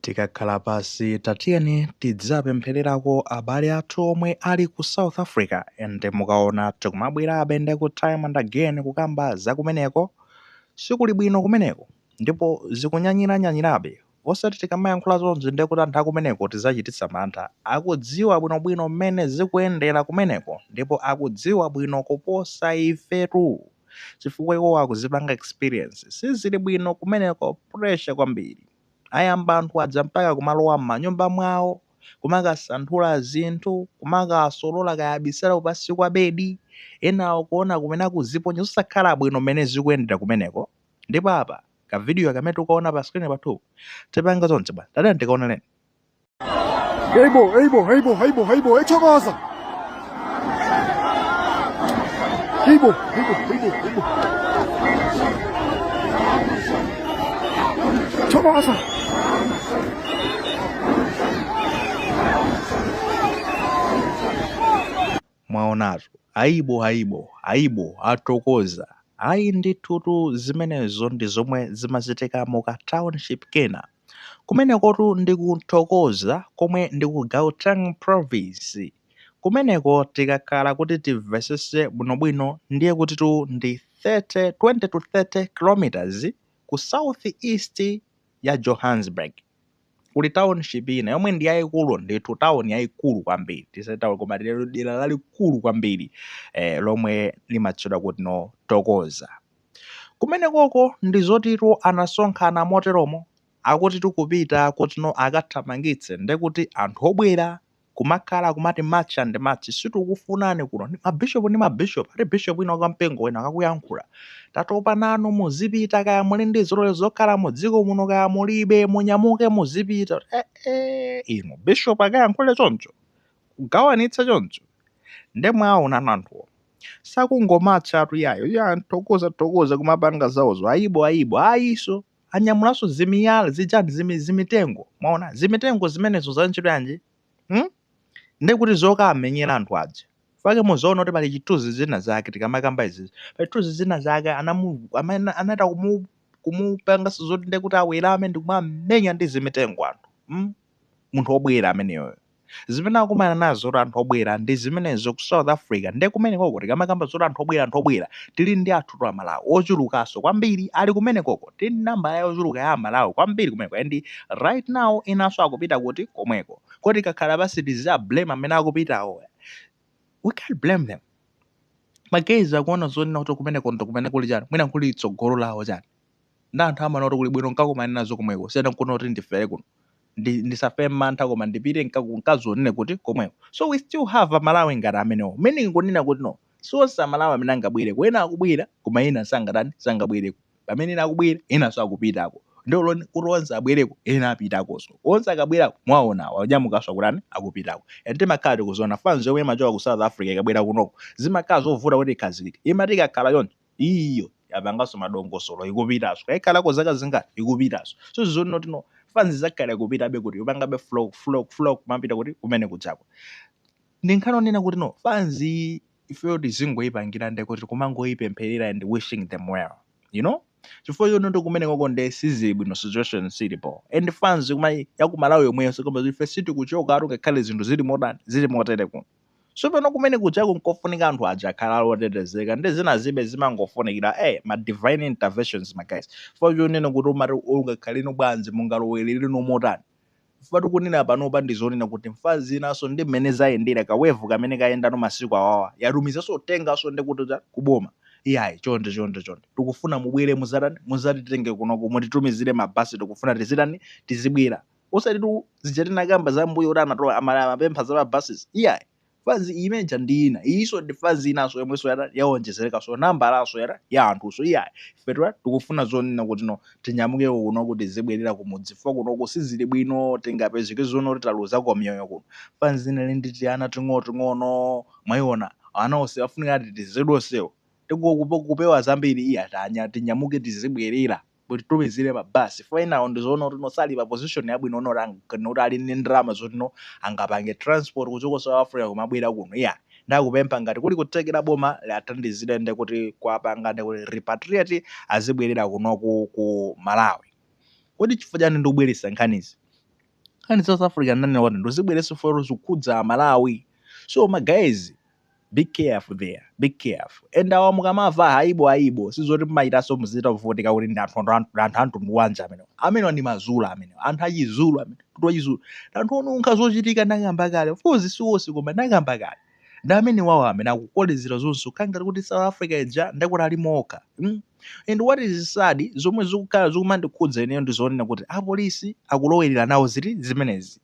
Tikakhala pasi tatiyeni tidzapemphererako abale athu omwe ali ku South Africa ende mukaona tikumabwerabe ndi ku time and again kukamba za kumeneko sikuli bwino kumeneko ndipo zikunyanyiranyanyirabe osati tikamayankhula zonse ndi kuti anthu akumeneko tidzachititsa mantha akudziwa bwinobwino mmene zikuyendera kumeneko ndipo akudziwa bwino kuposa ifetu chifukwa iwo akuzipanga experience sizili bwino kumeneko pressure kwambiri ayamba anthu adza mpaka kumalowa m'manyumba mwawo kumakasanthula zinthu kumakasolola kayabisala pansi kwa bedi enawo kuona kumene akuziponya zosakhala bwino mmene zikuyendera kumeneko ndipo apa kavidiyo kamene tikuona pa screen pathu tipanga zonse bwana tadani tikaoneleni Heibo, echokoza. Heibo. Chokoza. mwaonatu aibo atokoza ayi ndithutu zimenezo ndi zomwe zimachitika mu ka township kena kumenekotu ndikuthokoza komwe ndi ku Gauteng province kumeneko tikakhala kuti timvesese bwinobwino ndiye kuti tu ndi 20 to 30 kilometers ku south east ya Johannesburg kuli township ina yomwe ndi yayikulu ndithu town yayikulu kwambiri tisatawe koma dera lalikulu kwambiri lomwe limatchedwa kuti no Thokoza kumenekoko ndi zotitu anasonkhana moteromo akuti tikupita kuti no akathamangitse ndekuti anthu obwera kumakhala kumati match and match situkufunani kuno ndi mabishop ati bishop wina wakampengo wina akakuyankhula tatopa nanu muzipita kaya muli ndi zolole zokhala mu dziko muno kaya mulibe munyamuke muzipita ino bishop akayankhule choncho kugawanitsa choncho ndemwaona anthuwo sakungomatcha atu yayo Thokoza kumapanga zawozo aibo ayiso anyamulanso zimiyala zijani zimitengo mwaona zimitengo zimenezo zanchito yanji ndekuti zokamenyera anthu aja fake muzoona kuti pali chithunzi zina zake tikamakamba izizi pali chithunzi zina zake anaita kumupanga zoti ndekuti awerame ndi kumamenya ndi zimitengo anthu munthu obwera ameneyo zimene akumana nazo kuti anthu obwera ndi zimenezo ku South Africa ndi kumenekoko tikamakamba zoti anthu obwera tili ndi athu a Malawi ochulukanso kwambiri ali kumenekoko tili namba ya ochuluka ya Malawi kwambiri kumeneko and right now inanso akupita kuti komweko kodi kakhala basi tiza blame amene akupitawo we can't blame them magezi akuona zoti nakuti kumene kuli chani mwina kuli tsogolo lawo chani ndi anthu amana kuti kuli bwino nkakumana nazo komweko siyana nkuona kuti ndifere kuno ndisafe mantha koma ndipite nkazonene kuti komweko so we still have a Malawi ngati amenewo meaning nkunena kuti no sonse Malawi amene angabwere ena akubwera koma ena sangabwereko pamene ena akubwera enanso akupitako ndolo kuti onse abwereko ena apitakonso onse akabwerako mwaona wanyamukanso akutani akupitako ende makhala tikuzona fans yomwe imachoka ku South Africa ikabwera kunoko zimakhala zovuta kuti ikhazikike imati ikakhala yonse iyo yapanganso madongosolo ikupitanso ikhalako zaka zingati ikupitanso so zizonoti no fans zakhala kupitabe kuti upangabe flow kumapita kuti kumene kudzako ndinkanonena kuti no fans ifeyo tizingoyipangira nde kuti kumangoyipempherera and wishing them well you know chifukwa iwo ndo kumene koko nde sizili bwino situation silipo and fans yakumalawi yomweyo koma ife sitikuchoka atu ngakhale zinthu zili motere kuno so pano kumene kuchako nkofunika anthu aja akhala otetezeka ndi zina zibe zimangofunikira ma divine interventions my guys for you nena kuti umati ungakhalino bwanji mungalowelere no motani fatu kunena panopa ndizonena kuti mfazi inaso ndi mmene zayendera kawevu kamene kayenda no masiku awawa yarumizaso tengaso ndi kuti kuboma iyayi chonde tikufuna mubwere muzatitenge kunoko mutitumizire mabasi tikufuna tizibwera osati zichatinakamba za mbuyo kuti anatola amapempha za mabasi iyayi fazi imeja ndina iso ndi fazi inaso yomweso yaonjezereka so namba laso ya anthuso iyayi ifetu tikufuna zonena kuti no tinyamuke kuno kuti zibwerera kumudzi fo kunoko sizili bwino tingapezeke zono kuti taluza kwa miyoyo kuno fazi inali nditi ana ting'ono mwayiona ana onse afunika ati tizidonsewo kupewa zambiri iya tinyamuke tizibwerera kuti tumizire mabasi fainawo ndizoona kuti nosali pa position yabwino noti ali ndi ndalama zoti no angapange transport kuchoka South Africa kumabwera kuno iya ndakupempha ngati kuli kutekera boma lathandizire nde kuti kwapanga nde kuti repatriate azibwerera kuno ku Malawi kodi chifukwa chani ndikubweretsa nkhanizi nkhani South Africa nanena kuti ndozibwereso foro zikhudza Malawi. So my guys, be careful there, be careful. And awa mukamava haibo sizoti mumaitaso muzita kuvotika kuti ndi anthu wanja amene ndi mazulu amene anthu achizulu amene kutochizulu anthu onunkha zochitika ndakamba kale, of course siwonse koma ndakamba kale ndi amene wawo amene akukolezera zonse kukhangati kuti South Africa ija ndakuti ali moka. And what is sad, zomwe zikukhala zikumandikhudza ineyo ndi zonena kuti apolisi akulowerera nawo ziti zimenezi,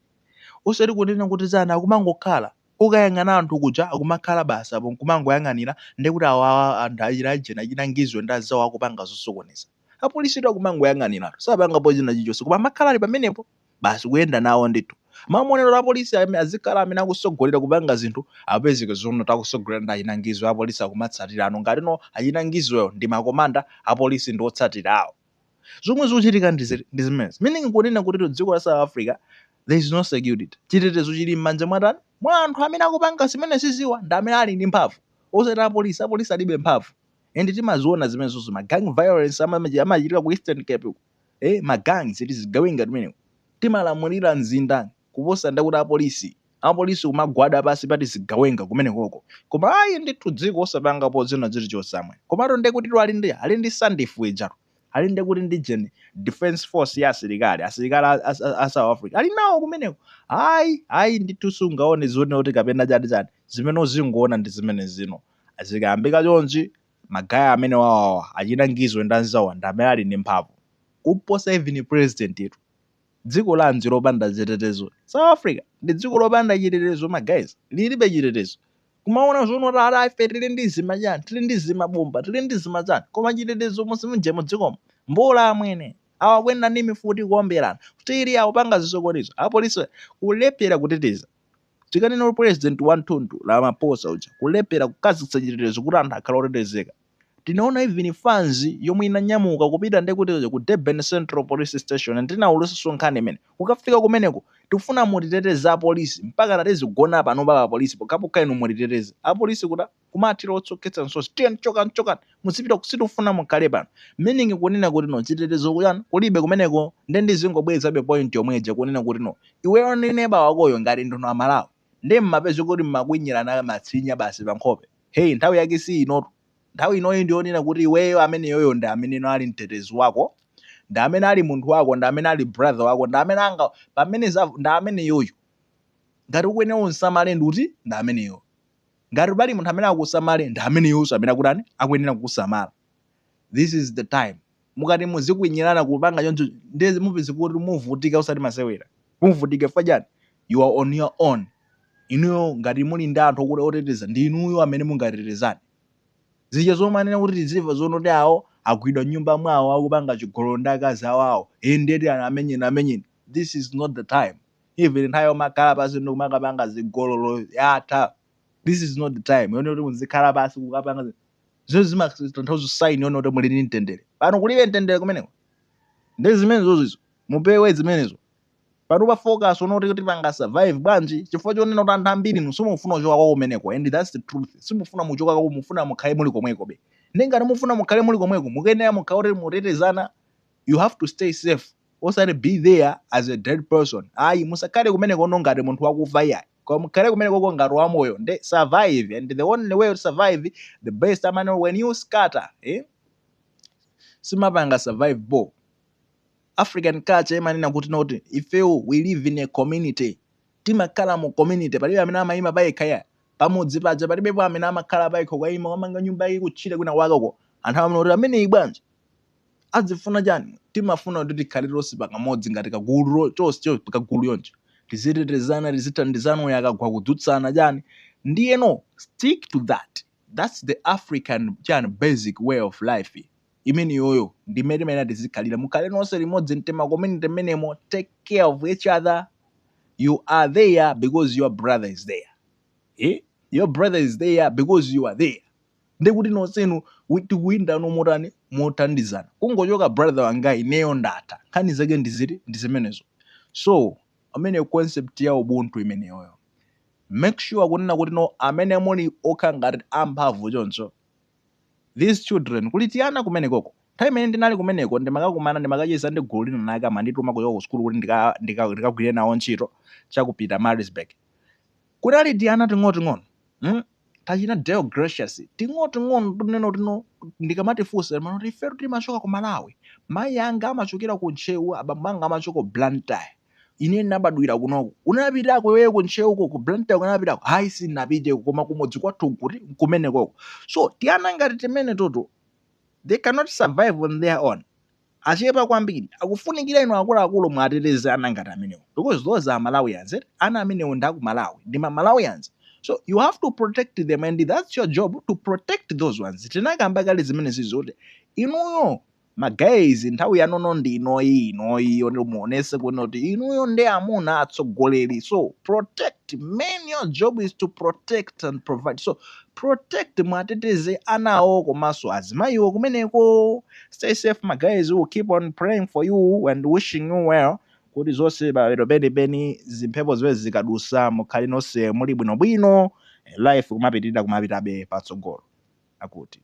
osati kunena kuti zana akumangokhala ukayang'ana anthu kuja akumakhala basa apo nkumangoyang'anira ndekuti awa anthu achina chinangizwe ndi azawo akupanga zosokoneza. Apolisi tu akumangoyang'anira sapangapo china chilichonse koma amakhala ali pamenepo basi kuyenda nawo ndithu. Mamonero a polisi azikhala amene akusogolera kupanga zinthu apezeke zono takusogolera ndi achinangizwe apolisi akumatsatira ano ngati no achinangizweyo ndi makomanda apolisi ndi otsatira awo. Zomwe zikuchitika ndi zimenezi, meaning kunena kuti dziko la South Africa there is no security. Chitetezo chili m'manja mwatani mwa anthu amene akupanga zimene siziwa ndi amene ali ndi mphamvu, osati apolisi alibe mphamvu. And timaziona zimenezo ma gang violence amachitika ku Eastern Cape magangs zigawenga timeneko timalamulira mzinda kuposa ndakuti apolisi kumagwada pasi pati zigawenga kumenekoko. Koma ayi ndithu dziko osapangapo zina zilichonse amwe komato ndekuti ali ndi SANDF ijatu ali ndekuti ndi defense force ya asilikali a South Africa ali nawo kumeneko. Ayi ndithu sungaone zione kuti kapena chani zimene zingoona ndi zimene zino azikayambika chonchi magaya amene wawawa achinangizwe ndi anzawo ndi amene ali ndi mphamvu kuposa even president yetu. Dziko lanji lopanda chitetezo South Africa ndi dziko lopanda chitetezo guys, lilibe chitetezo. Kumaona zono rara ife tili ndi zima chani, tili ndi zima bomba, tili ndi zima chani, koma chitetezo musimuje mudzikomo mbola amwene awa kwenda ndi mifuti kuomberana kutiri awo panga zisokonezo apolisi kulephera kuteteza. Tikanena president wa Mthundu Ramaphosa uja kulephera kukazikitsa chitetezo kuti anthu akhala otetezeka. Tinaona even fans yomwe inanyamuka kupita ndekuti ku Durban Central Police Station ndinawuliso nkhani imene ukafika kumeneko tikufuna mutiteteza apolisi mpaka natizigona pano pa apolisi pokapoka inu mutiteteza apolisi kuda kumathira otsoketsa nsosi choka musipita kusitufuna mukhale pano. Meaning kunena kuti no chitetezo kuyani kulibe kumeneko ndi zingobwezabe point yomweja kunena kuti no iweyo ndi neighbor wakoyo ngati ndono amalawi ndi mmapeza kuti mmakwinyirana matsinya basi pankhope. Hey, nthawi yake si inotu. Nthawi inoyi ndionena kuti iweyo amene yoyo ndi amene ali mtetezi wako, ndi amene ali munthu wako, ndi amene ali brother wako, ndi amene anga pamene ndi amene yoyo. Ngati ukuyenera unsamale ndi amene yoyo. Ngati pali munthu amene akusamale ndi amene yoyo amene akutani akuyenera kukusamala. This is the time. Mukati muzikwinyirana kupanga choncho ndezi mupeze kuti muvutika usati masewera. Muvutika fajani. You are on your own. Inuyo ngati muli ndi anthu okuti oteteza ndi inuyo amene mungatetezani. Zija zomanena kuti tiziva zono ndi awo agwidwa nyumba mwawo akupanga chigololo ndi akazi awo endeti amenyeni. This is not the time. Even nthawi yomakhala pasi ndokumakapanga zigololo yatha. This is not the time. Yone kuti muzikhala pasi kukapanga zimatanthauzo sign yone kuti muli ndi mtendere. Pano kulibe mtendere kumeneko. Ndi zimenezo zizo mupewe zimenezo. Pano pa focus onoti kuti panga survive bwanji chifukwa chonena kuti anthu ambiri simufuna kuchoka kwa kumeneko, and that's the truth. Simufuna muchoka kwa mufuna mukhale muli komweko be. Ngati mufuna mukhale muli komweko mukenera mukhale mutetezana, you have to stay safe. Osati be there as a dead person. Ayi musakhale kumeneko no ngati munthu wakufa iya. Koma mukhale kumeneko ngati wamoyo ndi survive, and the only way to survive the best amane when you scatter simapanga survive bo. African culture imanena kuti noti ifewo we live in a community. Timakhala mu community palibe amene amayima payekhaya pamodzi paja palibe amene amakhala payekha kwayima kwamanga nyumba iyi kutchire kwina wakoko anthu amene oti amene ibwanji azifuna chani. Timafuna kuti tikhale tonse pakamodzi ngati kagulu chonse kagulu yonje tizitetezana tizithandizana uyo akagwa kudzutsana chani ndiye no stick to that. That's the African basic way of life. Imene yoyo ndi mmene tizikhalira mukhale nonse limodzi mtema community menemo. Take care of each other. You are there because your brother is there. Your brother is there because you are there. Ndekuti nonsenu tikuinda nomotani mothandizana kungochoka brother wanga ineyo ndatha nkhani zake ndi zimenezo. So amene concept ya ubuntu imene yoyo make sure kunena kuti no amene muli okha ngati amphamvu choncho these children kulitiyana kumenekoko nthawi imene ndinali kumeneko ndimakakumana ndimakacheza ndi gulu lina nake amandituma kuchoka ku sukulu kuti ndikagwire nawo ntchito chakupita Maritzburg. Kunali tiana ting'ono tachina Deo Gracious ting'ono tuneno tino ndikamatifunsa manoti ife timachoka ku Malawi, mayi anga amachokera ku Ntchewu, abambo anga amachoka ku Blantyre, ine nabadwira kunoku. Unapitako wewe ku Ntchewuko ku Blantyre unapitako? Hayi sinapiteko koma kumudzi kwathu kuti kumenekoko. So tiana ngati timene toto they cannot survive on their own. Achepa kwambiri akufunikira ino akuluakulu mwateteze ana ngati amenewo, because those are Malawians. Ana amenewo ndaku Malawi ndima Malawians. So you have to protect them, and that's your job to protect those ones. Tinakamba kale zimene zizote inuyo magays nthawi yanono ndi inoyi muonese kuti inuyo ndi amuna atsogoleri. So protect men, your job is to protect and provide. So protect mwateteze anawo komanso azimayiwo kumeneko. Stay safe my guys, will keep on praying for you and wishing you well. Kuti zonse babero beni zimphepo ziwezi zikadusa mukhale nonse muli bwinobwino, life kumapitira kumapitabe patsogolo akuti